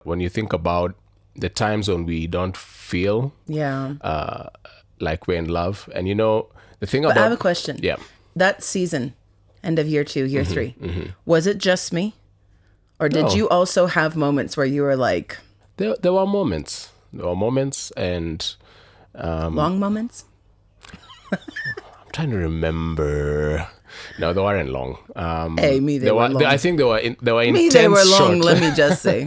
When you think about the times when we don't feel like we're in love. And the thing about... I have a question. Yeah. That season, end of year 2, year 3, was it just me? Or did you also have moments where you were like... There were moments. There were moments and... long moments? I'm trying to remember. No, they weren't long. Hey, me, they were long. I think they were intense. Me, they were long, short. let me just say.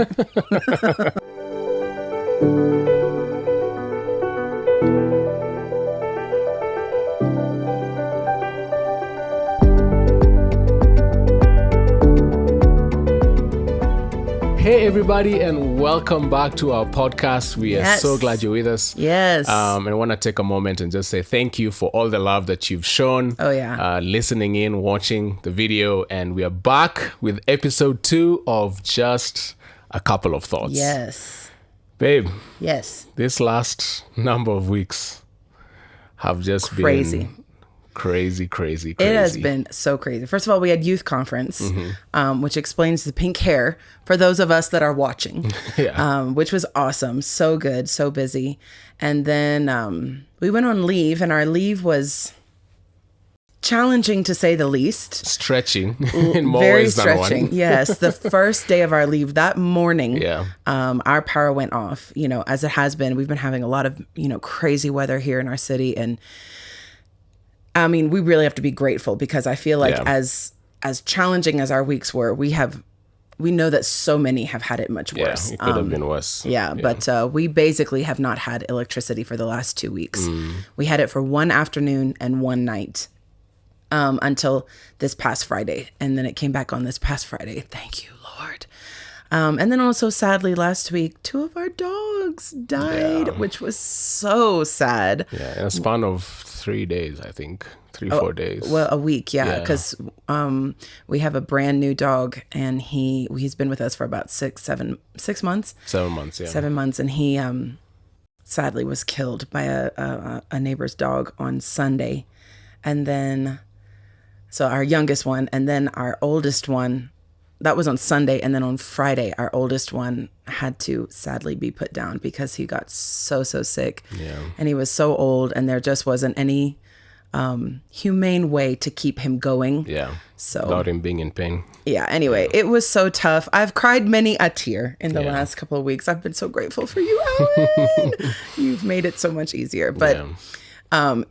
Hey everybody, and welcome back to our podcast. We are so glad you're with us. Yes. And I want to take a moment and just say thank you for all the love that you've shown. Oh yeah. Listening in, watching the video, and we are back with episode 2 of Just a Couple of Thoughts. Yes. Babe. Yes. This last number of weeks have just been crazy. It has been so crazy. First of all, we had youth conference, which explains the pink hair for those of us that are watching, which was awesome. So good, so busy. And then we went on leave, and our leave was challenging to say the least. Stretching in more Very ways stretching. than one. Yes. The first day of our leave, that morning, our power went off, as it has been. We've been having a lot of, crazy weather here in our city. And I mean, we really have to be grateful because I feel like as challenging as our weeks were, we know that so many have had it much worse. Yeah, it could have been worse. But we basically have not had electricity for the last 2 weeks. We had it for one afternoon and one night until this past Friday. And then it came back on this past Friday. Thank you, Lord. And then also, sadly, last week, 2 of our dogs died, which was so sad. Yeah, in a span of 3 days, I think. 4 days. Well, a week, because we have a brand new dog, and he's been with us for about 6 months. 7 months, yeah. 7 months, and he sadly was killed by a neighbor's dog on Sunday. And then, so our youngest one, and then our oldest one, that was on Sunday. And then on Friday, our oldest one had to sadly be put down because he got so sick. Yeah. And he was so old, and there just wasn't any humane way to keep him going. Yeah. So without him being in pain. Yeah. Anyway, it was so tough. I've cried many a tear in the last couple of weeks. I've been so grateful for you, Allan. You've made it so much easier. But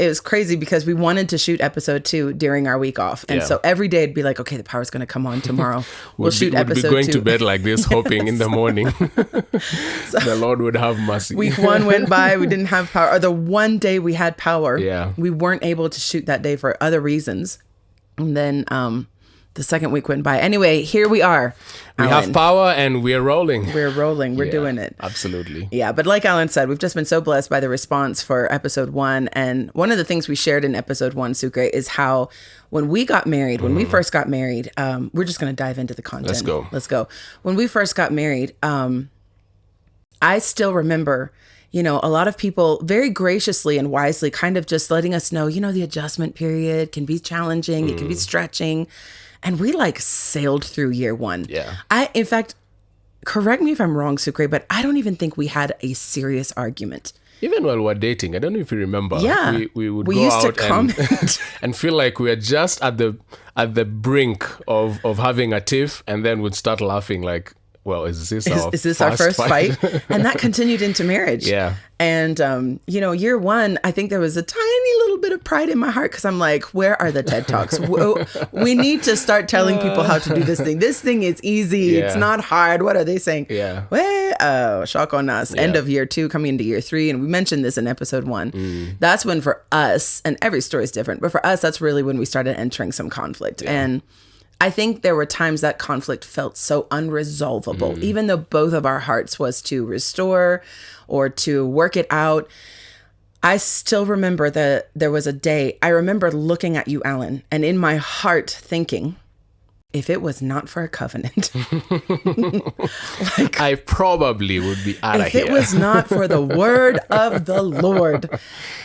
it was crazy because we wanted to shoot episode 2 during our week off. And so every day it'd be like, okay, the power's going to come on tomorrow. We'll shoot episode 2. We'd be going to bed like this, hoping in the morning the Lord would have mercy. Week 1 went by, we didn't have power. Or the one day we had power, we weren't able to shoot that day for other reasons. And then the second week went by. Anyway, here we are. We have power and we're rolling. We're doing it. Absolutely. Yeah, but like Allan said, we've just been so blessed by the response for episode 1. And one of the things we shared in episode 1, Sucre, is how when we got married, when we first got married, we're just going to dive into the content. Let's go. When we first got married, I still remember, a lot of people very graciously and wisely kind of just letting us know, the adjustment period can be challenging. It can be stretching. And we sailed through year 1. Yeah. In fact, correct me if I'm wrong, Sucre, but I don't even think we had a serious argument. Even while we're dating, I don't know if you remember. Yeah. We would go out and feel like we are just at the brink of having a tiff, and then we'd start laughing like, well, is this our first fight? And that continued into marriage. Yeah. And, year 1, I think there was a tiny little bit of pride in my heart because I'm like, where are the TED Talks? We need to start telling people how to do this thing. This thing is easy. Yeah. It's not hard. What are they saying? Yeah. Well, shock on us. Yeah. End of year 2, coming into year 3. And we mentioned this in episode 1. That's when for us, and every story is different, but for us, that's really when we started entering some conflict. Yeah. And I think there were times that conflict felt so unresolvable, even though both of our hearts was to restore or to work it out. I still remember that there was a day, I remember looking at you, Allan, and in my heart thinking, if it was not for a covenant, I probably would be out of here. If it was not for the word of the Lord.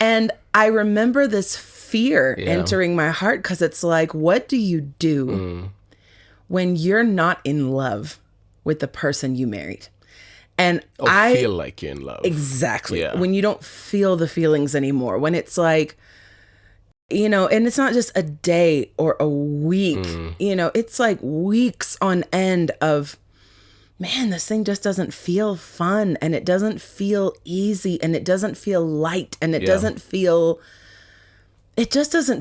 And I remember this fear entering my heart because it's like, what do you do when you're not in love with the person you married? And I feel like you're in love. Exactly. Yeah. When you don't feel the feelings anymore, when it's like, you know, and it's not just a day or a week, you know, it's like weeks on end of, man, this thing just doesn't feel fun, and it doesn't feel easy, and it doesn't feel light, and it just doesn't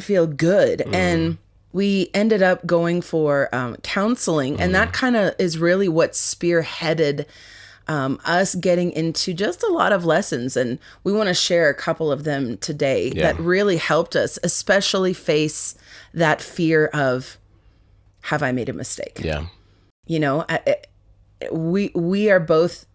feel good. And we ended up going for counseling, and that kind of is really what spearheaded us getting into just a lot of lessons. And we want to share a couple of them today that really helped us, especially face that fear of, have I made a mistake? Yeah. You know, we are both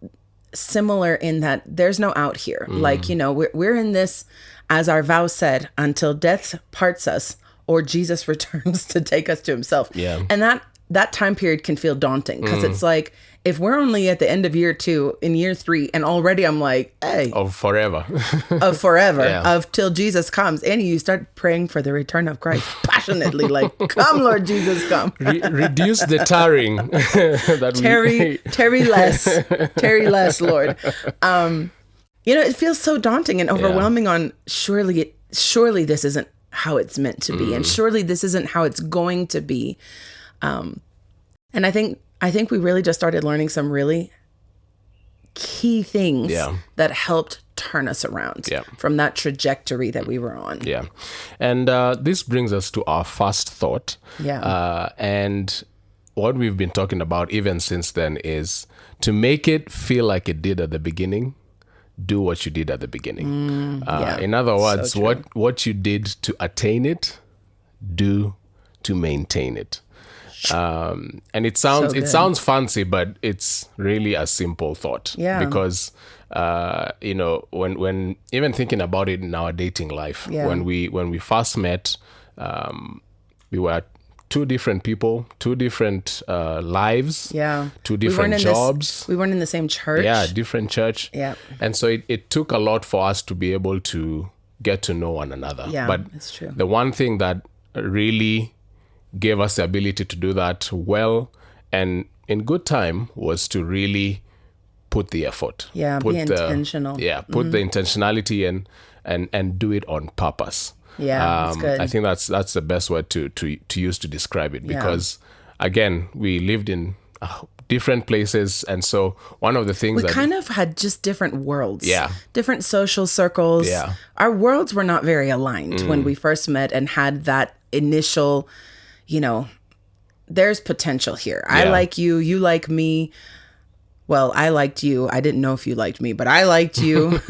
similar in that there's no out here. Like, you know, we're in this, as our vow said, until death parts us or Jesus returns to take us to himself. Yeah. And that time period can feel daunting, because it's like, if we're only at the end of year 2, in year 3, and already I'm like, hey. Of forever. Of till Jesus comes. And you start praying for the return of Christ passionately, like, come, Lord Jesus, come. Reduce the tarrying. Tarry less, Lord. You know, it feels so daunting and overwhelming on surely this isn't how it's meant to be. And surely this isn't how it's going to be. And I think we really just started learning some really key things that helped turn us around from that trajectory that we were on. Yeah. And this brings us to our first thought. Yeah. And what we've been talking about even since then is to make it feel like it did at the beginning, do what you did at the beginning. In other words, what you did to attain it, do to maintain it. And it sounds fancy, but it's really a simple thought. Yeah. Because you know, when even thinking about it in our dating life, when we first met, we were 2 different people, 2 different lives, 2 different jobs. We weren't in the same church. Yeah, different church. Yeah. And so it took a lot for us to be able to get to know one another. Yeah, but that's true. The one thing that really gave us the ability to do that well and in good time was to really put the effort. Yeah, be intentional. Put the intentionality and do it on purpose. Yeah, that's good. I think that's the best word to use to describe it, because again, we lived in different places, and so one of the things we kind of had just different worlds. Yeah. Different social circles. Yeah. Our worlds were not very aligned when we first met and had that initial, you know, there's potential here. I like you, you like me. Well, I liked you. I didn't know if you liked me, but I liked you.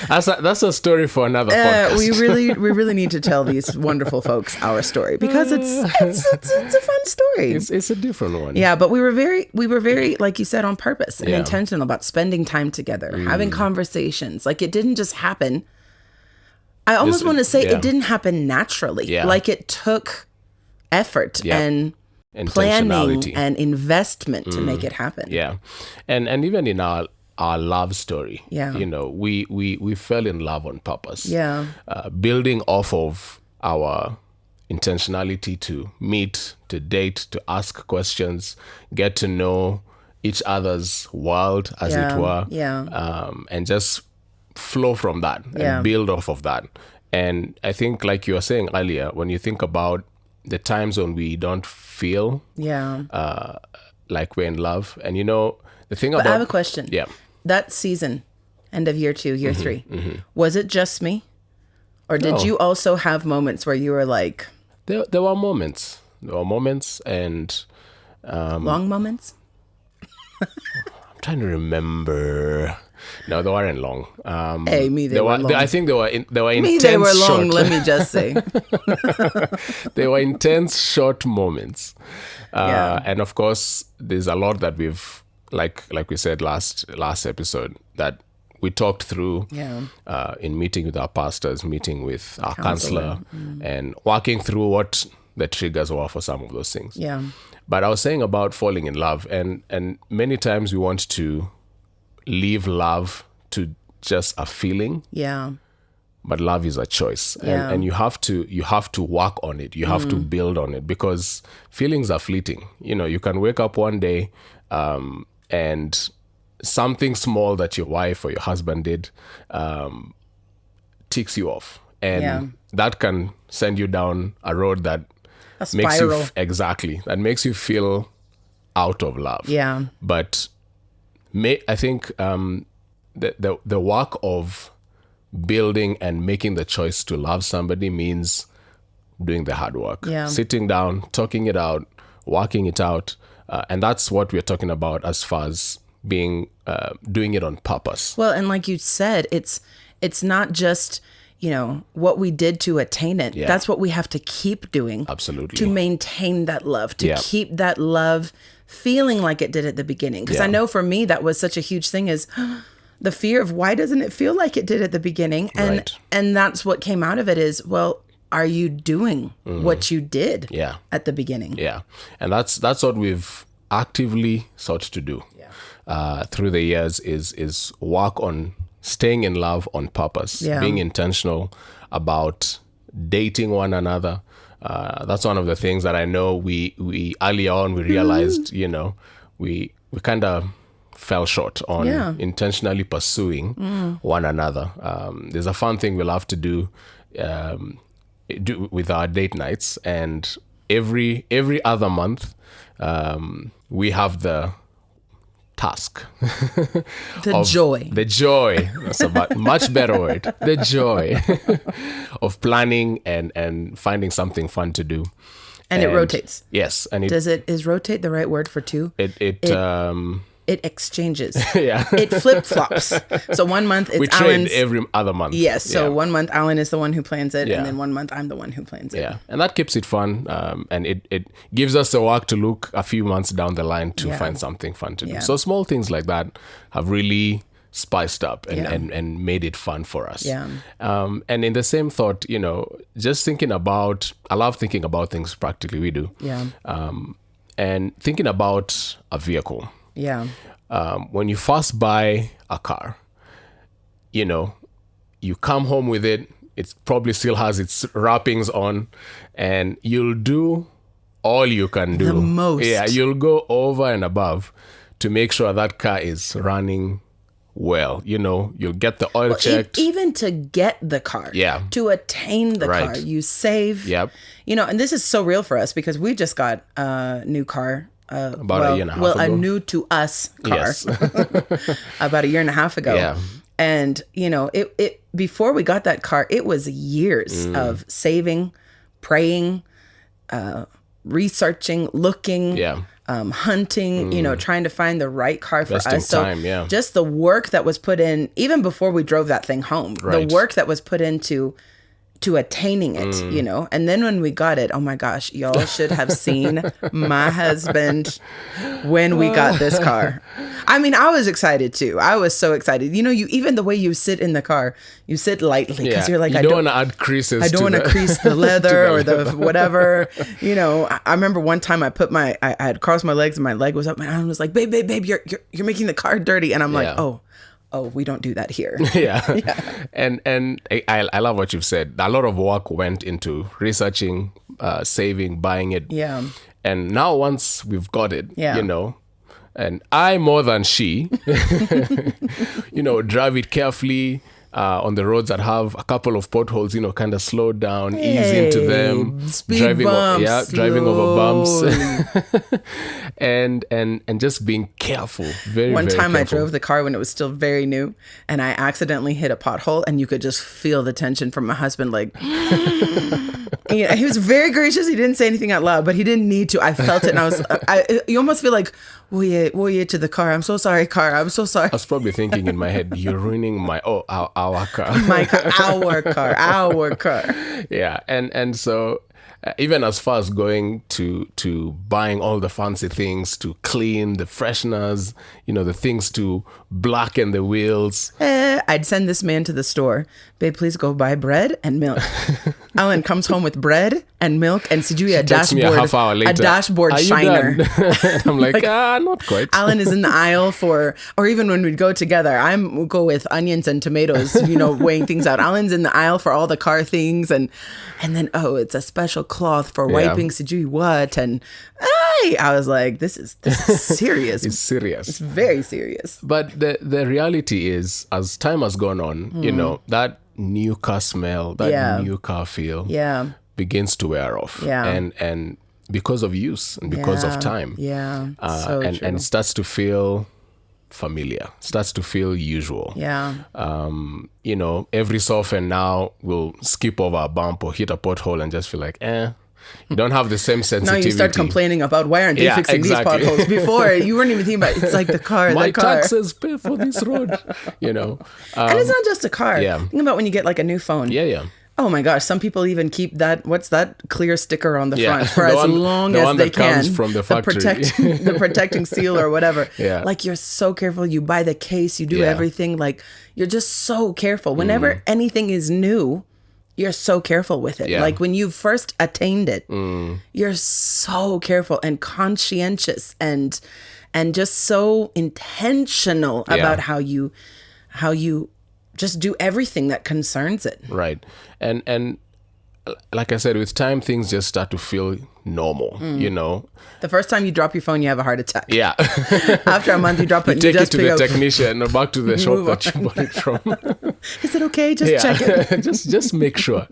That's a story for another podcast. We really need to tell these wonderful folks our story, because it's a fun story. It's a different one. Yeah, but we were very, like you said, on purpose and intentional about spending time together, having conversations. Like, it didn't just happen. I almost want to say it didn't happen naturally. Yeah. Like, it took effort and planning and investment to make it happen. Yeah. And even in our love story, you know, we fell in love on purpose. Yeah. Building off of our intentionality to meet, to date, to ask questions, get to know each other's world, as it were. Yeah. And just flow from that and build off of that. And I think, like you were saying earlier, when you think about the times when we don't feel like we're in love. And you know, the thing about... I have a question. Yeah. That season, end of year 2, year 3, was it just me? Or did you also have moments where you were like... There were moments. There were moments and... long moments? I'm trying to remember... No, they weren't long. They were long. I think they were intense. They were long. Let me just say, they were intense, short moments. And of course, there's a lot that we've like we said last episode that we talked through in meeting with our pastors, meeting with our counselor, and walking through what the triggers were for some of those things. Yeah. But I was saying about falling in love, and many times we want to leave love to just a feeling. Yeah. But love is a choice. Yeah. And you have to work on it. You have to build on it, because feelings are fleeting. You know, you can wake up one day and something small that your wife or your husband did ticks you off. And that can send you down a road that makes you that makes you feel out of love. Yeah. But I think the work of building and making the choice to love somebody means doing the hard work. Yeah. Sitting down, talking it out, working it out. And that's what we're talking about as far as being doing it on purpose. Well, and like you said, it's not just, what we did to attain it. Yeah. That's what we have to keep doing. Absolutely. To maintain that love, to keep that love feeling like it did at the beginning. Because I know for me, that was such a huge thing, is the fear of why doesn't it feel like it did at the beginning? And that's what came out of it is, well, are you doing what you did at the beginning? Yeah. And that's what we've actively sought to do through the years is work on staying in love on purpose, being intentional about dating one another. That's one of the things that I know we early on, we realized, we kind of fell short on intentionally pursuing one another. There's a fun thing we love to do with our date nights, and every other month we have the task the joy that's a much better word, the joy of planning and finding something fun to do. And it rotates. Yes. And is rotate the right word for two? It exchanges. It flip-flops. So one month it's we Allan's. trade every other month. Yes. So 1 month Allan is the one who plans it, and then 1 month I'm the one who plans it. Yeah. And that keeps it fun. And it gives us the work to look a few months down the line to find something fun to do. So small things like that have really spiced up and made it fun for us. Yeah. And in the same thought, just thinking about, I love thinking about things practically, we do. Yeah. And thinking about a vehicle. Yeah. When you first buy a car, you come home with it. It probably still has its wrappings on, and you'll do all you can do. The most. Yeah, you'll go over and above to make sure that car is running well. You'll get the oil checked. Even to get the car. Yeah. To attain the car. You save. Yep. And this is so real for us because we just got a new car. About a year and a half ago. A new to us car. Yes. About a year and a half ago. Yeah. And, it before we got that car, it was years of saving, praying, researching, looking, hunting, trying to find the right car for us. So time, just the work that was put in, even before we drove that thing home, the work that was put into attaining it, and then when we got it, oh my gosh, y'all should have seen my husband when we got this car. I mean, I was excited too. I was so excited. You even the way you sit in the car, you sit lightly because you're like, I don't want to add creases. I don't want to crease the leather or the whatever. I remember one time I put I had crossed my legs and my leg was up and I was like, babe, you're making the car dirty. And I'm like, oh, we don't do that here. And I love what you've said. A lot of work went into researching, saving, buying it. Yeah. And now once we've got it, and I more than she, drive it carefully on the roads that have a couple of potholes, kind of slow down, ease into them, driving over bumps, and just being careful. One time careful. I drove the car when it was still very new, and I accidentally hit a pothole, and you could just feel the tension from my husband, like. He was very gracious. He didn't say anything out loud, but he didn't need to. I felt it, and you almost feel like, will you to the car? I'm so sorry, car. I'm so sorry. I was probably thinking in my head, you're ruining our car. My car, our car. Yeah, and so even as far as going to buying all the fancy things to clean the fresheners, the things to blacken the wheels. I'd send this man to the store. Babe, please go buy bread and milk. Allan comes home with bread and milk and Sijui a dashboard shiner. I'm like, not quite. Allan is in the aisle or even when we'd go together, we'll go with onions and tomatoes, weighing things out. Allan's in the aisle for all the car things and then, it's a special cloth for wiping Sijui what. And Hi. I was like, this is serious. It's serious. It's very serious. But the reality is, as time has gone on, you know, that new car smell, that new car feel begins to wear off. Yeah. And because of use and because of time. Yeah. And it starts to feel familiar, starts to feel usual. Yeah. You know, every so often now we'll skip over a bump or hit a pothole and just feel like, you don't have the same sensitivity. Now you start complaining about why aren't they fixing these potholes. Before, you weren't even thinking about it's like the car. My taxes pay for this road, you know. And it's not just a car. Yeah. Think about when you get like a new phone. Yeah. Oh my gosh, some people even keep that, what's that clear sticker on the front for as long as they can. Comes from the factory. The protecting seal or whatever. Yeah. Like you're so careful. You buy the case, you do everything. Like you're just so careful. Whenever anything is new, you're so careful with it. Yeah. Like when you first attained it, you're so careful and conscientious and just so intentional about how you just do everything that concerns it. Right. And like I said, with time, things just start to feel normal, you know. The first time you drop your phone, you have a heart attack. Yeah. After a month, you drop it. You take it to the technician or back to the shop that you bought it from. Is it okay? Just check it. just make sure.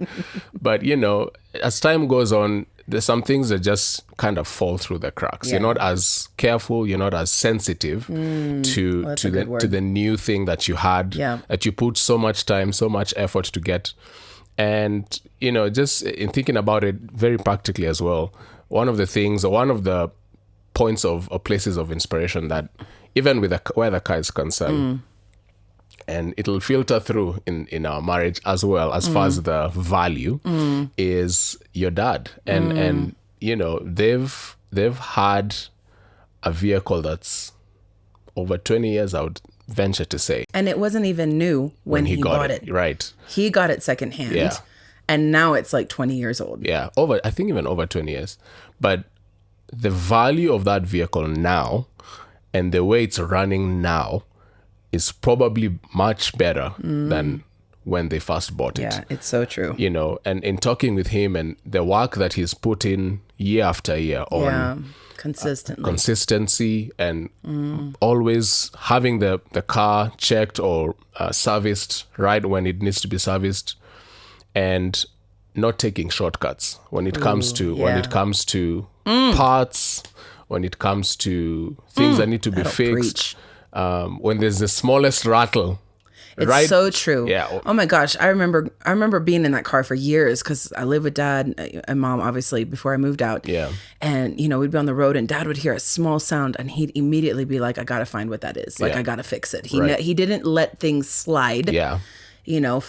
But, you know, as time goes on, there's some things that just kind of fall through the cracks. You're not as careful. You're not as sensitive to the new thing that you had, that you put so much time, so much effort to get. And, you know, just in thinking about it very practically as well, one of the things, or one of the points of or places of inspiration that even with where the car is concerned, and it'll filter through in our marriage as well as far as the value is your dad. And you know, they've had a vehicle that's over 20 years, I would venture to say. And it wasn't even new when he bought it. Right. He got it secondhand. Yeah. And now it's like 20 years old. Yeah. I think even over 20 years. But the value of that vehicle now and the way it's running now is probably much better than when they first bought it. Yeah, it's so true. You know, and in talking with him and the work that he's put in year after year on consistency and always having the car checked or serviced right when it needs to be serviced, and not taking shortcuts when it comes to parts, when it comes to things that need to be fixed. When there's the smallest rattle. It's so true. Yeah. Oh my gosh. I remember being in that car for years because I lived with dad and mom, obviously, before I moved out. Yeah. And, you know, we'd be on the road and dad would hear a small sound and he'd immediately be like, I got to find what that is. Like, I got to fix it. He didn't let things slide. Yeah. You know,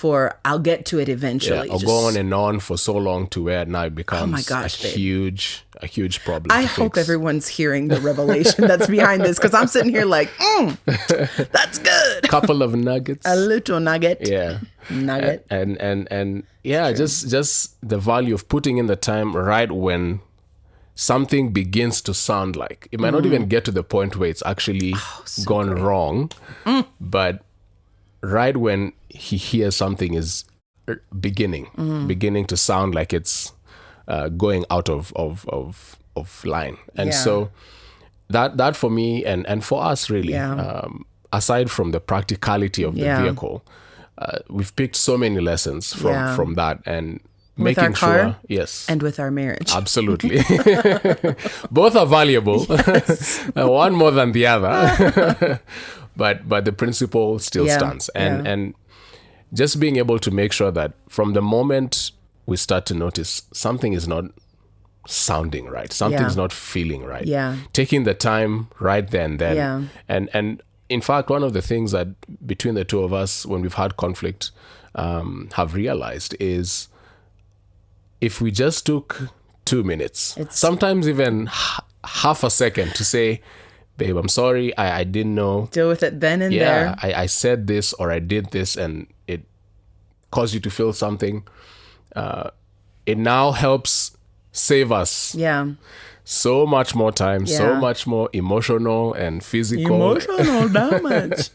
I'll get to it eventually. Yeah, I'll go on and on for so long to where now it becomes a huge problem. I hope everyone's hearing the revelation that's behind this, because I'm sitting here like, that's good. Couple of nuggets. A little nugget. Yeah. Nugget. And yeah, just the value of putting in the time right when something begins to sound like. It might not even get to the point where it's actually gone wrong, but right when he hears something is beginning to sound like it's going out of line. And so that for me and for us really, aside from the practicality of the vehicle, we've picked so many lessons from that, and with making sure, and with our marriage. Absolutely. Both are valuable. Yes. One more than the other. But the principle still stands. And just being able to make sure that from the moment we start to notice something is not sounding right, something's not feeling right, taking the time right then. And in fact, one of the things that between the two of us, when we've had conflict, have realized is if we just took 2 minutes, sometimes even half a second to say, babe, I'm sorry, I didn't know. Deal with it then and there. I said this or I did this and it caused you to feel something. It now helps save us so much more time, so much more emotional and physical damage.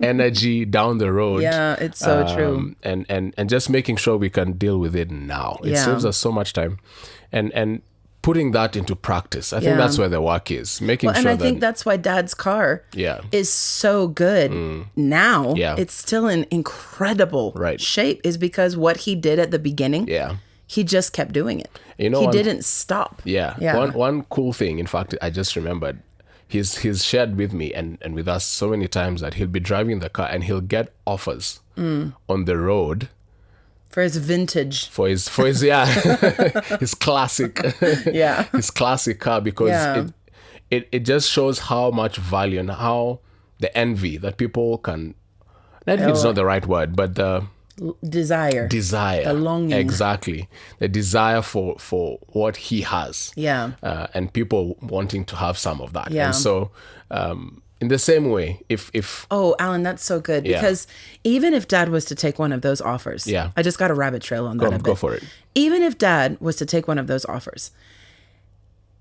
energy down the road. Yeah, it's so true. And just making sure we can deal with it now. It saves us so much time. And putting that into practice. I think that's where the work is, making sure that... And I think that's why Dad's car is so good now. Yeah. It's still in incredible shape, is because what he did at the beginning, he just kept doing it. He didn't stop. Yeah. One cool thing, in fact, I just remembered, he's shared with me and with us so many times that he'll be driving the car and he'll get offers on the road for his vintage, for his his classic his classic car, because it just shows how much value and how the envy that people can, envy is not the right word, but the desire, the longing, exactly, the desire for what he has, and people wanting to have some of that. And so in the same way, if Allan, that's so good, because even if Dad was to take one of those offers, I just got a rabbit trail on that a bit. Go for it. Even if Dad was to take one of those offers,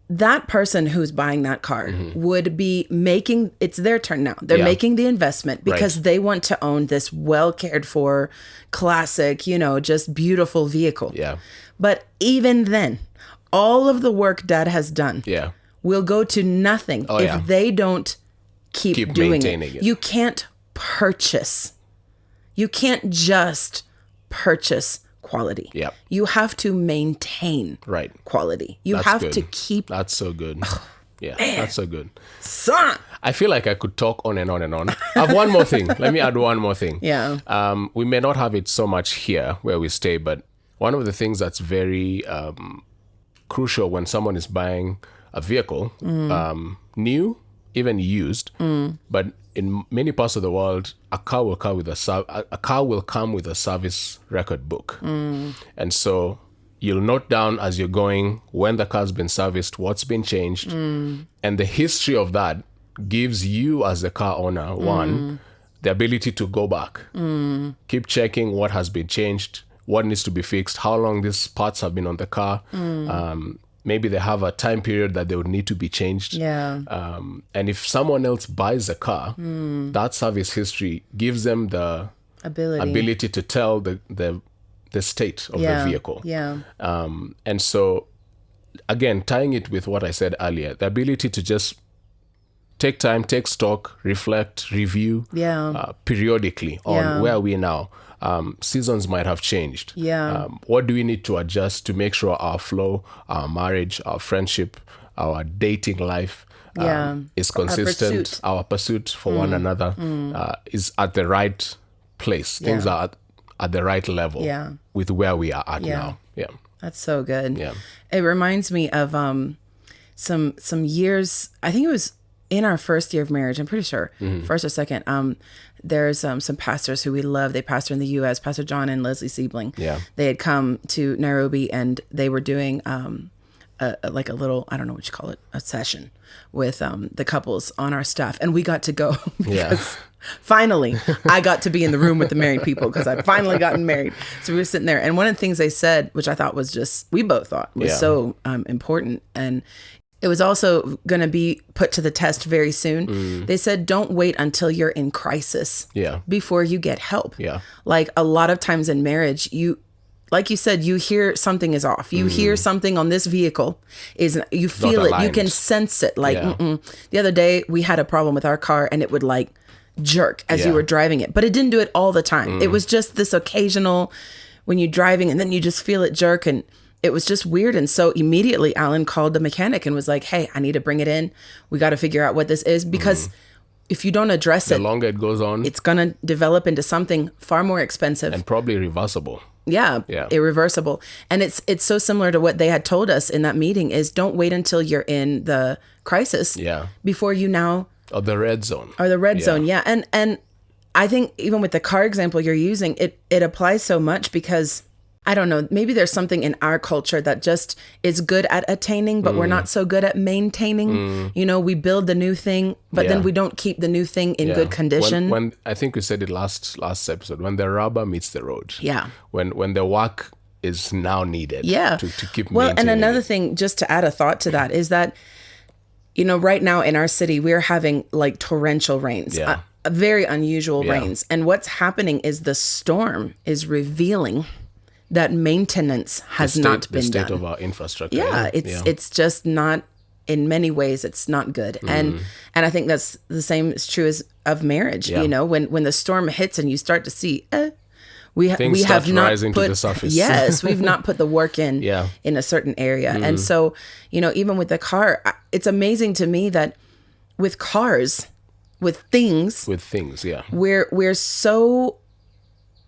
that person who's buying that car would be making, it's their turn now. They're making the investment because they want to own this well cared for, classic, just beautiful vehicle. Yeah. But even then, all of the work Dad has done will go to nothing if they don't keep doing it. You can't purchase. You can't just purchase quality. Yep. You have to maintain quality. You have to keep. That's so good. That's so good. Son! I feel like I could talk on and on and on. I have one more thing. Let me add one more thing. Yeah. We may not have it so much here where we stay, but one of the things that's very crucial when someone is buying a vehicle, new, even used, but in many parts of the world, a car will come with a service record book, and so you'll note down as you're going when the car's been serviced, what's been changed, and the history of that gives you as the car owner the ability to go back, keep checking what has been changed, what needs to be fixed, how long these parts have been on the car. Maybe they have a time period that they would need to be changed. Yeah. And if someone else buys a car, that service history gives them the ability to tell the state of the vehicle. Yeah. And so, again, tying it with what I said earlier, the ability to just take time, take stock, reflect, review periodically on where we are now. Seasons might have changed. Yeah. What do we need to adjust to make sure our flow, our marriage, our friendship, our dating life is consistent? Our pursuit for one another is at the right place. Things are at the right level with where we are at now. Yeah. That's so good. Yeah. It reminds me of some years, I think it was in our first year of marriage, I'm pretty sure, first or second, there's some pastors who we love. They pastor in the U.S., Pastor John and Leslie Siebling. Yeah. They had come to Nairobi and they were doing like a little, I don't know what you call it, a session with the couples on our staff. And we got to go because finally I got to be in the room with the married people because I'd finally gotten married. So we were sitting there. And one of the things they said, which I thought was just, we both thought was so important, and it was also going to be put to the test very soon. They said, don't wait until you're in crisis before you get help. Yeah. Like a lot of times in marriage, like you said, you hear something is off. You hear something on this vehicle you feel it. You can sense it. Like the other day we had a problem with our car and it would like jerk as you were driving it, but it didn't do it all the time. It was just this occasional when you're driving and then you just feel it jerk, and it was just weird. And so immediately Allan called the mechanic and was like, hey, I need to bring it in. We got to figure out what this is, because if you don't address the longer it goes on, it's going to develop into something far more expensive. And probably reversible. Yeah, irreversible. And it's so similar to what they had told us in that meeting is don't wait until you're in the crisis before you now... Or the red zone. Or the red zone, And I think even with the car example you're using, it applies so much because... I don't know, maybe there's something in our culture that just is good at attaining, but we're not so good at maintaining. You know, we build the new thing, but then we don't keep the new thing in good condition. When I think we said it last episode, when the rubber meets the road. Yeah. When the work is now needed to keep maintaining. Well, and another thing, just to add a thought to that, is that, you know, right now in our city, we're having like torrential rains. Yeah. Very unusual rains. And what's happening is the storm is revealing that maintenance has not been done. The state of our infrastructure. Yeah, it's just not, in many ways, it's not good. And I think that's the same is true as of marriage. You know, when the storm hits and you start to see, we have not rising put to the surface. Yes, we've not put the work in in a certain area. And so, you know, even with the car, it's amazing to me that with cars, with things,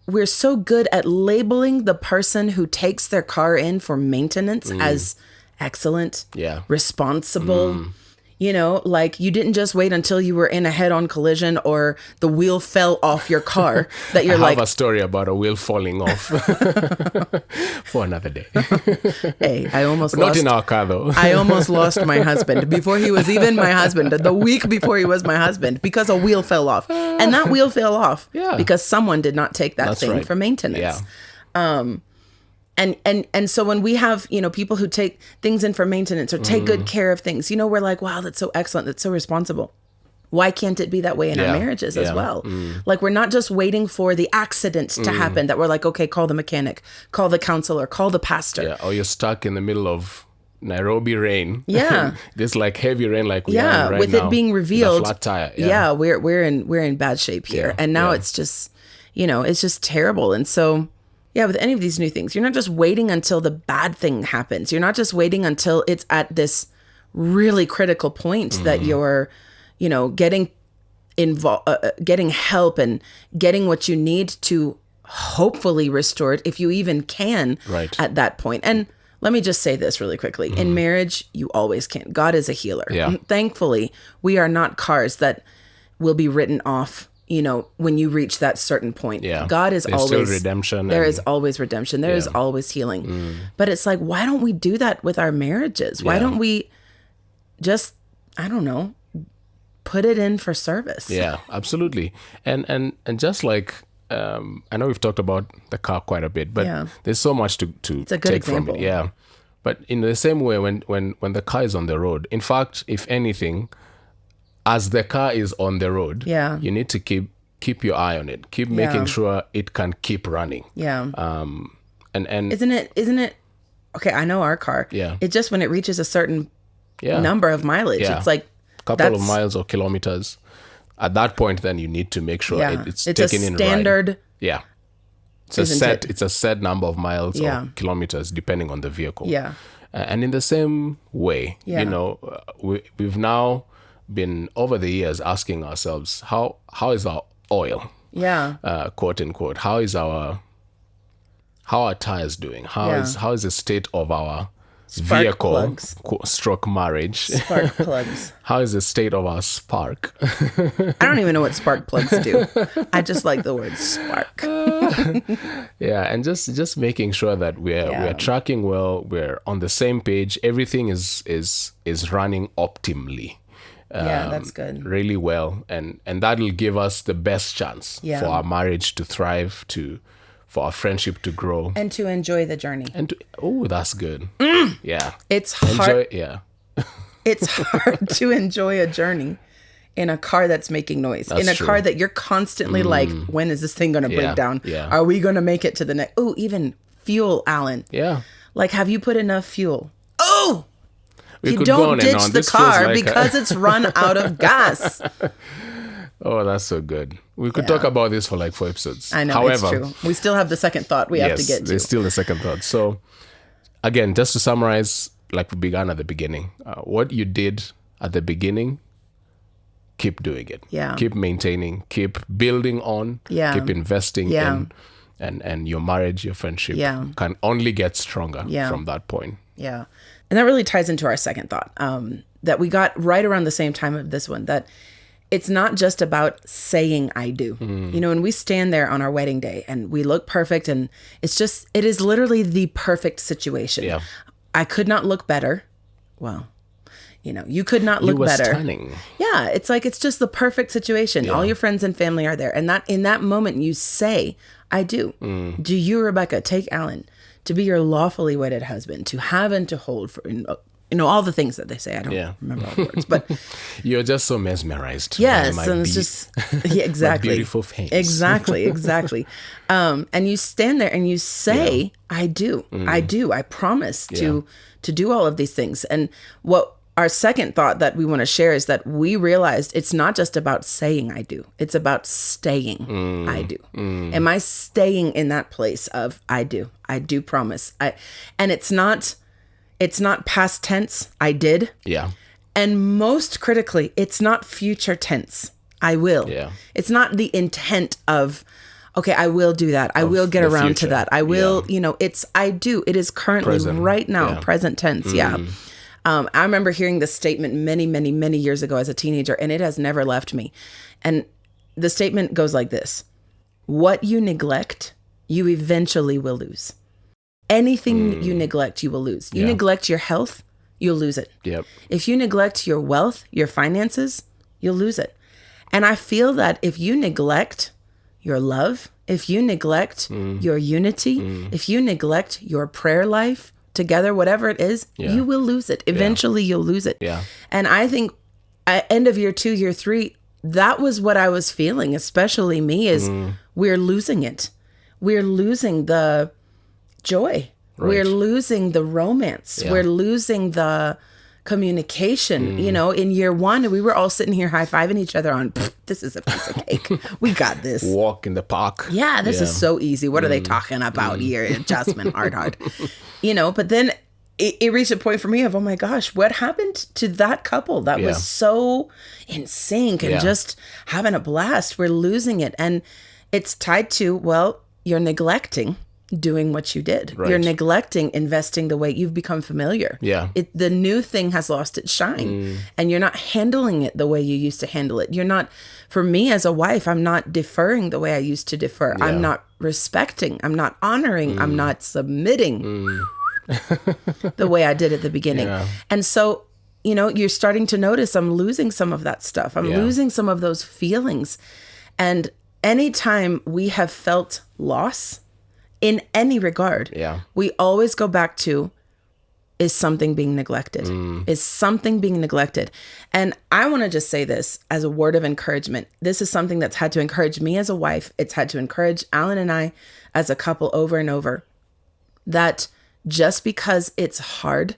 we're so good at labeling the person who takes their car in for maintenance as excellent, responsible. You know, like you didn't just wait until you were in a head-on collision or the wheel fell off your car that you're I have a story about a wheel falling off for another day. Hey, not in our car though. I almost lost my husband before he was even my husband. The week before he was my husband, because a wheel fell off, and that wheel fell off because someone did not take that thing for maintenance. And so when we have, you know, people who take things in for maintenance or take good care of things, you know, we're like, wow, that's so excellent. That's so responsible. Why can't it be that way in our marriages as well? Like, we're not just waiting for the accident to happen, that we're like, okay, call the mechanic, call the counselor, call the pastor. Yeah, or you're stuck in the middle of Nairobi rain. Yeah. This like heavy rain like we are right with now, it being revealed. With a flat tire. Yeah, we're in bad shape here. And now it's just, you know, it's just terrible. And so with any of these new things, you're not just waiting until the bad thing happens. You're not just waiting until it's at this really critical point that you're, you know, getting help and getting what you need to hopefully restore it, if you even can, at that point. And let me just say this really quickly. In marriage, you always can. God is a healer. Yeah. Thankfully, we are not cars that will be written off, you know, when you reach that certain point. God is always still redemption. There is always redemption. There is always healing. But it's like, why don't we do that with our marriages? Why don't we just, I don't know, put it in for service? Yeah, absolutely. And just like, I know we've talked about the car quite a bit, but there's so much to take example. From it. Yeah. But in the same way, when the car is on the road, in fact, if anything, as the car is on the road, you need to keep your eye on it. Keep making sure it can keep running. Yeah. And isn't it? Okay, I know our car. Yeah. It just, when it reaches a certain number of mileage, it's like couple of miles or kilometers. At that point, then you need to make sure it's taken in right. Standard. Yeah. It's a set number of miles or kilometers depending on the vehicle. Yeah. And in the same way, you know, we've now been over the years asking ourselves, how is our oil? Yeah. Quote unquote. How are tires doing? How is the state of our vehicle stroke marriage? Spark plugs. How is the state of our spark? I don't even know what spark plugs do. I just like the word spark. And just making sure that we're tracking well, we're on the same page, everything is running optimally. That's good. Really well, and that'll give us the best chance for our marriage to thrive, for our friendship to grow, and to enjoy the journey. That's good. Yeah, it's hard. It's hard to enjoy a journey in a car that's making noise. That's in a car that you're constantly like, when is this thing going to break down? Yeah. Are we going to make it to the next? Oh, even fuel, Allan. Yeah. Like, have you put enough fuel? Oh. You don't ditch the car because it's run out of gas. Oh, that's so good. We could talk about this for like 4 episodes. I know, however, it's true. We still have the second thought we have to get to. There's still the second thought. So again, just to summarize, like we began at the beginning, what you did at the beginning, keep doing it. Yeah. Keep maintaining, keep building on, keep investing in, and your marriage, your friendship can only get stronger from that point. Yeah. And that really ties into our second thought, that we got right around the same time of this one, that it's not just about saying I do. You know, when we stand there on our wedding day and we look perfect, and it is literally the perfect situation. Yeah. I could not look better. Well, you know, you could not look better. Stunning. Yeah. It's like, it's just the perfect situation. Yeah. All your friends and family are there. And that in that moment you say, I do. Do you, Rebekah, take Allan to be your lawfully wedded husband, to have and to hold all the things that they say. I don't remember all the words, but you're just so mesmerized. Yes, and it's just exactly beautiful face. Exactly. And you stand there and you say, "I do, I promise to do all of these things." And what our second thought that we want to share is that we realized it's not just about saying "I do"; it's about staying. I do. Am I staying in that place of I do promise? And it's not past tense. I did. Yeah. And most critically, it's not future tense. I will. Yeah. It's not the intent of, okay, I will do that. I will get around to that. I will, it's I do. It is currently present. Right now, present tense. Yeah. I remember hearing this statement many, many, many years ago as a teenager, and it has never left me. And the statement goes like this: what you neglect, you eventually will lose. Anything you neglect, you will lose. You neglect your health, you'll lose it. Yep. If you neglect your wealth, your finances, you'll lose it. And I feel that if you neglect your love, if you neglect your unity, if you neglect your prayer life together, whatever it is, you will lose it. Eventually, you'll lose it. Yeah. And I think at end of year 2, year 3, that was what I was feeling, especially me, is we're losing it. We're losing the joy. Right. We're losing the romance. We're losing the communication. In year 1, we were all sitting here high-fiving each other on, this is a piece of cake. We got this. Walk in the park. Yeah, this is so easy. What are they talking about here? Adjustment, hard. But then it reached a point for me of, oh my gosh, what happened to that couple that was so in sync and just having a blast? We're losing it. And it's tied to, well, you're neglecting doing what you did. Right. You're neglecting investing the way you've become familiar. Yeah. The new thing has lost its shine and you're not handling it the way you used to handle it. You're not, for me as a wife, I'm not deferring the way I used to defer. Yeah. I'm not respecting. I'm not honoring. I'm not submitting the way I did at the beginning. Yeah. And so, you're starting to notice I'm losing some of that stuff. I'm losing some of those feelings. And anytime we have felt loss, in any regard, we always go back to, is something being neglected? Is something being neglected? And I want to just say this as a word of encouragement. This is something that's had to encourage me as a wife. It's had to encourage Allan and I as a couple over and over, that just because it's hard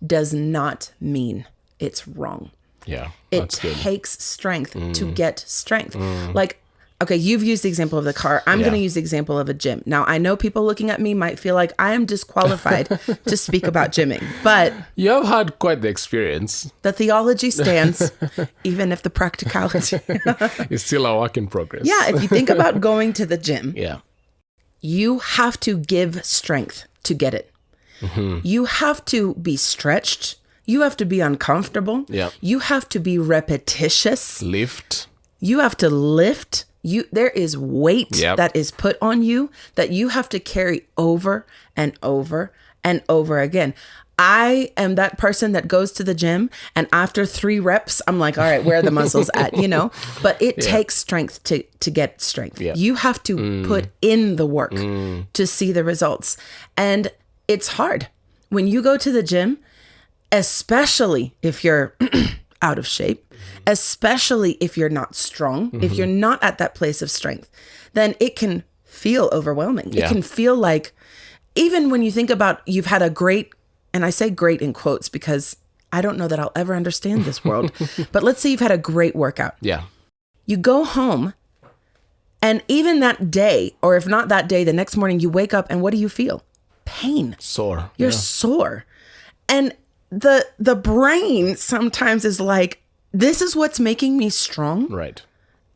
does not mean it's wrong. Yeah, it takes strength to get strength. Like, okay, you've used the example of the car. I'm going to use the example of a gym. Now, I know people looking at me might feel like I am disqualified to speak about gymming, but you've had quite the experience. The theology stands, even if the practicality is still a work in progress. Yeah, if you think about going to the gym, you have to give strength to get it. You have to be stretched. You have to be uncomfortable. You have to be repetitious. Lift. You have to lift. There is weight that is put on you that you have to carry over and over and over again. I am that person that goes to the gym and after 3 reps, I'm like, all right, where are the muscles at, But it takes strength to get strength. You have to put in the work to see the results. And it's hard. When you go to the gym, especially if you're out of shape, especially if you're not strong, if you're not at that place of strength, then it can feel overwhelming. It can feel like, even when you think about you've had a great, and I say great in quotes because I don't know that I'll ever understand this world, but let's say you've had a great workout. Yeah. You go home and even that day, or if not that day, the next morning you wake up and what do you feel? Pain. Sore. You're sore. And the brain sometimes is like, this is what's making me strong. Right.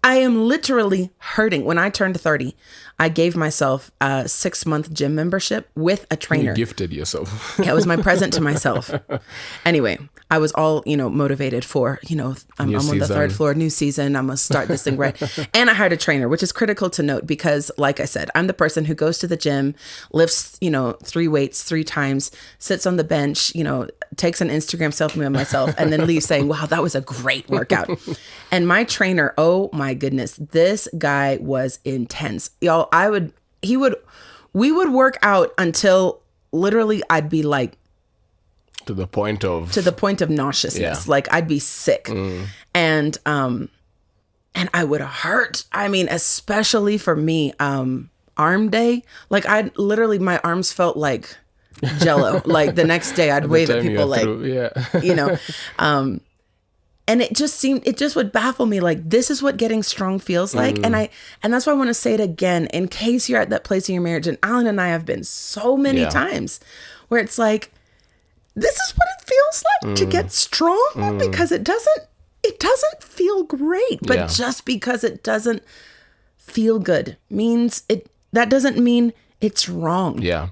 I am literally hurting. When I turned 30, I gave myself a 6-month gym membership with a trainer. You gifted yourself. Yeah, it was my present to myself. Anyway, I was all, motivated for, I'm on the 3rd floor, new season. I'm going to start this thing right. And I hired a trainer, which is critical to note because, like I said, I'm the person who goes to the gym, lifts, 3 weights 3 times, sits on the bench, takes an Instagram selfie of myself and then leaves saying, wow, that was a great workout. And my trainer, oh my goodness, this guy was intense. Y'all, we would work out until literally I'd be like To the point of nauseousness. Like I'd be sick. And I would hurt. I mean, especially for me, arm day, like my arms felt like Jello. Like the next day I'd wave at people like, you know, and it just would baffle me. Like, this is what getting strong feels like. And that's why I want to say it again, in case you're at that place in your marriage. And Allan and I have been so many times where it's like, this is what it feels like to get strong, because it doesn't feel great, but just because it doesn't feel good that doesn't mean it's wrong. Yeah.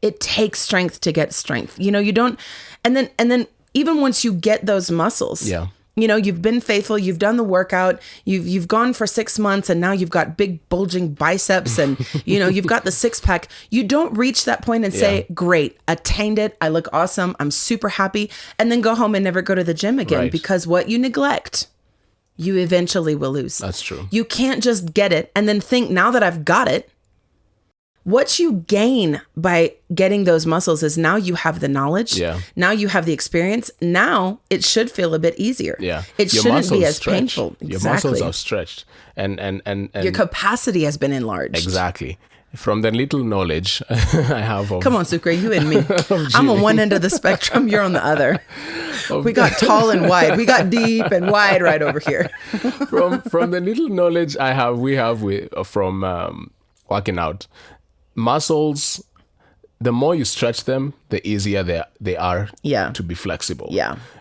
It takes strength to get strength. You know, you don't, and then even once you get those muscles, you know, you've been faithful, you've done the workout, you've gone for 6 months, and now you've got big bulging biceps, and you know, you've got the 6-pack. You don't reach that point and say, great, attained it, I look awesome, I'm super happy, and then go home and never go to the gym again, because what you neglect, you eventually will lose. That's true. You can't just get it and then think, now that I've got it. What you gain by getting those muscles is now you have the knowledge. Yeah. Now you have the experience. Now it should feel a bit easier. Yeah. It shouldn't be as painful. Your muscles are stretched. And your capacity has been enlarged. Exactly. From the little knowledge I have of... Come on, Sucre, you and me. I'm on one end of the spectrum. You're on the other. We got tall and wide. We got deep and wide right over here. From the little knowledge we have from working out, muscles, the more you stretch them, the easier they are to be flexible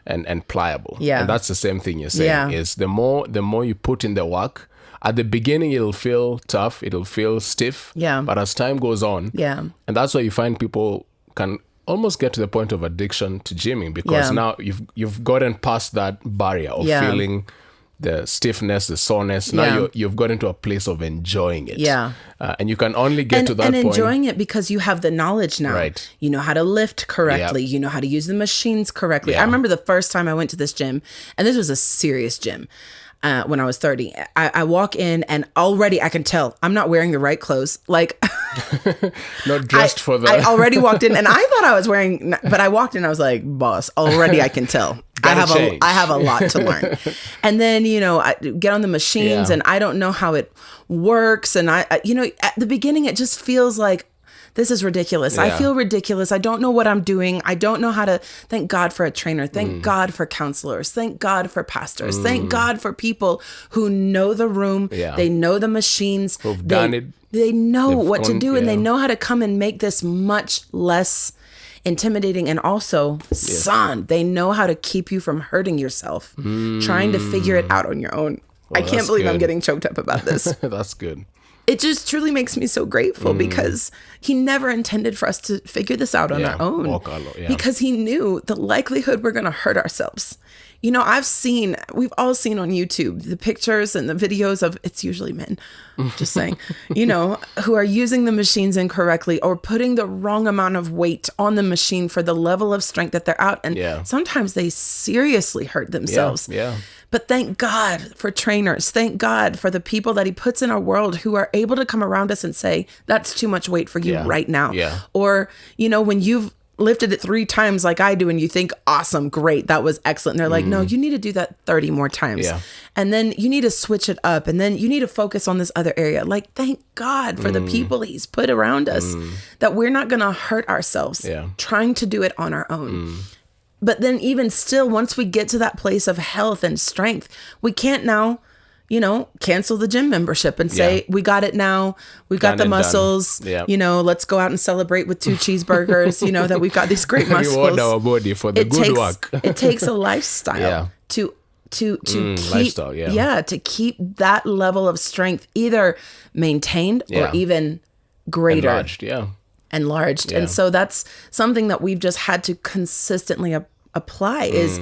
and pliable. Yeah. And that's the same thing you're saying, is the more you put in the work, at the beginning it'll feel tough, it'll feel stiff. Yeah. But as time goes on, and that's why you find people can almost get to the point of addiction to gymming, because now you've gotten past that barrier of feeling the stiffness, the soreness. Now you've got into a place of enjoying it. Yeah. And you can only get to that point. And enjoying it because you have the knowledge now. Right. You know how to lift correctly. Yep. You know how to use the machines correctly. Yeah. I remember the first time I went to this gym, and this was a serious gym. When I was 30, I walk in and already I can tell I'm not wearing the right clothes. Like, not dressed for that. I already walked in and I thought I was wearing, but I walked in, I was like, boss, already I can tell. I have a lot to learn. And then, you know, I get on the machines and I don't know how it works. And you know, at the beginning, it just feels like, this is ridiculous. Yeah. I feel ridiculous. I don't know what I'm doing. I don't know how to. Thank God for a trainer. Thank God for counselors. Thank God for pastors. Thank God for people who know the room. Yeah. They know the machines. Who've done it. They know what to do, and they know how to come and make this much less intimidating. And also, son, they know how to keep you from hurting yourself, trying to figure it out on your own. Well, I can't believe I'm getting choked up about this. That's good. It just truly makes me so grateful because he never intended for us to figure this out on our own. Because he knew the likelihood we're going to hurt ourselves. You know, we've all seen on YouTube the pictures and the videos of, it's usually men, just saying, you know, who are using the machines incorrectly or putting the wrong amount of weight on the machine for the level of strength that they're out. And sometimes they seriously hurt themselves. Yeah. But thank God for trainers. Thank God for the people that he puts in our world who are able to come around us and say, that's too much weight for you right now. Yeah. Or, you know, when you've lifted it 3 times like I do and you think, awesome, great, that was excellent. And they're like, no, you need to do that 30 more times. Yeah. And then you need to switch it up. And then you need to focus on this other area. Like, thank God for the people he's put around us that we're not going to hurt ourselves trying to do it on our own. But then even still, once we get to that place of health and strength, we can't now, you know, cancel the gym membership and say, we got it now. We've got the muscles, you know, let's go out and celebrate with 2 cheeseburgers, you know, that we've got these great muscles. Reward our body for the good work. It takes a lifestyle to keep, lifestyle, to keep that level of strength either maintained or even greater. Enlarged. And so that's something that we've just had to consistently apply is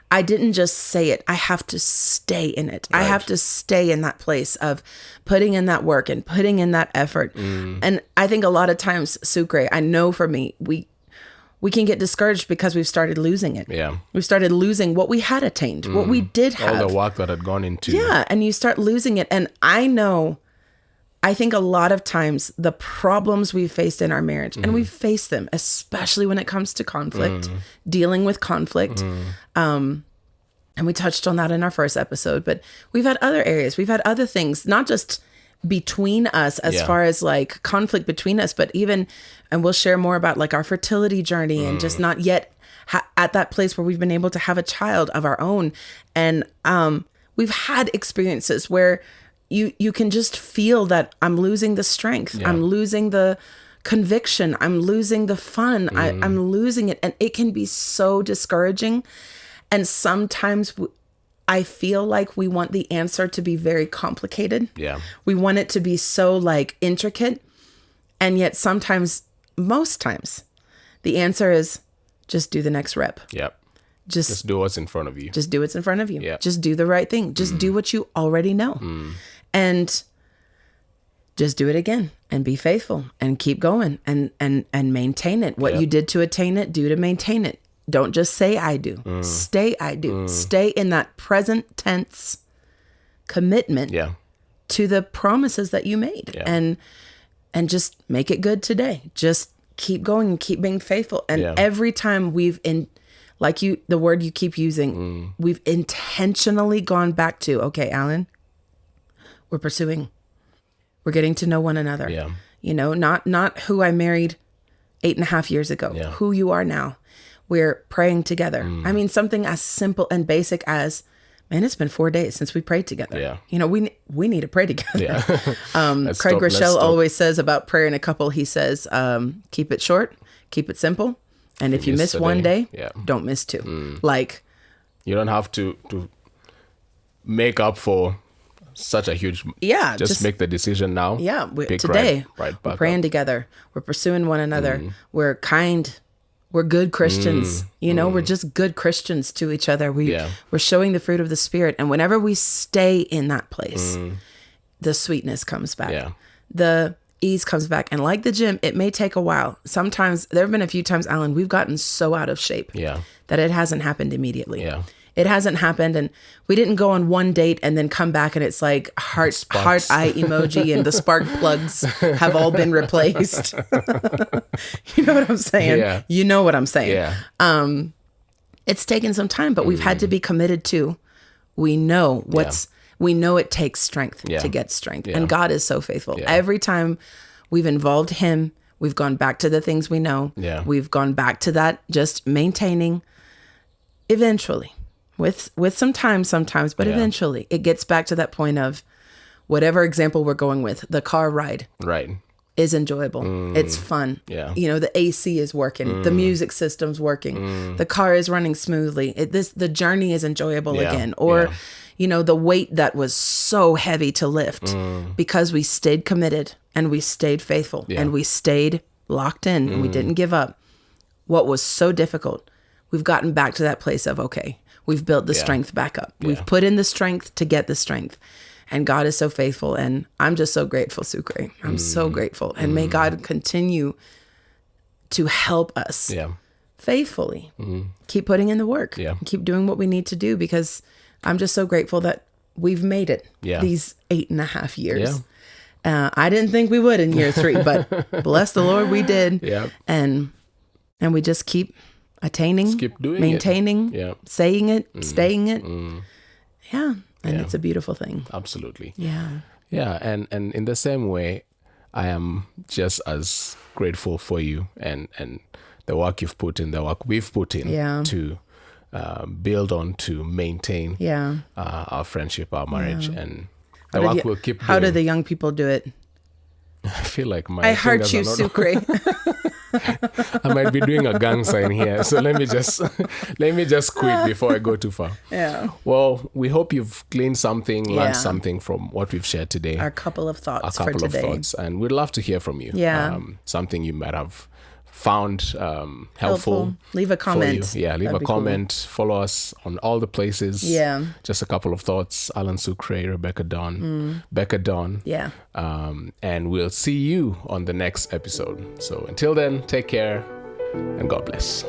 I didn't just say it. I have to stay in it. Right. I have to stay in that place of putting in that work and putting in that effort. And I think a lot of times, Sucre, I know for me, we can get discouraged because we've started losing it. Yeah. We've started losing what we had attained, what we did have. All the work that had gone into. Yeah. And you start losing it. And I know I think a lot of times the problems we've faced in our marriage, and we've faced them, especially when it comes to conflict, dealing with conflict. And we touched on that in our first episode, but we've had other areas. We've had other things, not just between us as far as like conflict between us, but even, and we'll share more about like our fertility journey and just not yet at that place where we've been able to have a child of our own. And we've had experiences where you can just feel that I'm losing the strength. Yeah. I'm losing the conviction. I'm losing the fun. I'm losing it. And it can be so discouraging. And sometimes I feel like we want the answer to be very complicated. Yeah. We want it to be so like intricate. And yet sometimes, most times, the answer is just do the next rep. Yep. Just do what's in front of you. Just do what's in front of you. Yep. Just do the right thing. Just do what you already know. And just do it again and be faithful and keep going and maintain it. What you did to attain it, do to maintain it. Don't just say I do. Stay I do. Stay in that present tense commitment to the promises that you made. And just make it good today. Just keep going and keep being faithful. And every time we've the word you keep using, we've intentionally gone back to, okay, Allan, we're pursuing. We're getting to know one another. Yeah. You know, not who I married 8.5 years ago, who you are now. We're praying together. I mean, something as simple and basic as, man, it's been 4 days since we prayed together. Yeah. You know, we need to pray together. Yeah. Craig Rochelle always says about prayer in a couple, he says, keep it short, keep it simple. And if you miss one day, don't miss two. Like, you don't have to make up for such a huge, just make the decision now. Yeah. Today, we're praying together. We're pursuing one another. We're kind. We're good Christians, you know, we're just good Christians to each other. We're showing the fruit of the Spirit. And whenever we stay in that place, the sweetness comes back. Yeah. The ease comes back. And like the gym, it may take a while. Sometimes, there have been a few times, Allan, we've gotten so out of shape that it hasn't happened immediately. Yeah. It hasn't happened. And we didn't go on one date and then come back and it's like heart eye emoji and the spark plugs have all been replaced. You know what I'm saying? Yeah. You know what I'm saying? Yeah. It's taken some time, but we've had to be committed to, we know it takes strength to get strength. Yeah. And God is so faithful. Yeah. Every time we've involved him, we've gone back to the things we know. Yeah. We've gone back to that, just maintaining eventually. With some time sometimes, but eventually it gets back to that point of whatever example we're going with. The car ride is enjoyable. It's fun. Yeah. You know, the AC is working. The music system's working. The car is running smoothly. The journey is enjoyable again. Or, you know, the weight that was so heavy to lift because we stayed committed and we stayed faithful and we stayed locked in and we didn't give up. What was so difficult, we've gotten back to that place of, okay, we've built the strength back up. Yeah. We've put in the strength to get the strength. And God is so faithful. And I'm just so grateful, Sucre. I'm so grateful. And may God continue to help us faithfully. Keep putting in the work. Yeah. Keep doing what we need to do, because I'm just so grateful that we've made it these 8.5 years. Yeah. I didn't think we would in year 3, but bless the Lord, we did. Yeah. And we just keep attaining, maintaining, saying it, staying it. Yeah. And it's a beautiful thing. Absolutely. Yeah. Yeah. And in the same way, I am just as grateful for you and the work you've put in, the work we've put in to build on, to maintain our friendship, our marriage, and the work we'll keep doing. How do the young people do it? I feel like I heard you, Sucre. I might be doing a gang sign here, so let me just quit before I go too far. Yeah. Well, we hope you've gleaned something, learned something from what we've shared today. Our couple of thoughts for today. And we'd love to hear from you. Yeah. Something you might have found helpful. Leave a comment. Yeah, leave a comment. Cool. Follow us on all the places. Yeah. Just a couple of thoughts. Allan Sucre, Rebekah Dawn, Becca Dawn. Yeah. And we'll see you on the next episode. So until then, take care and God bless.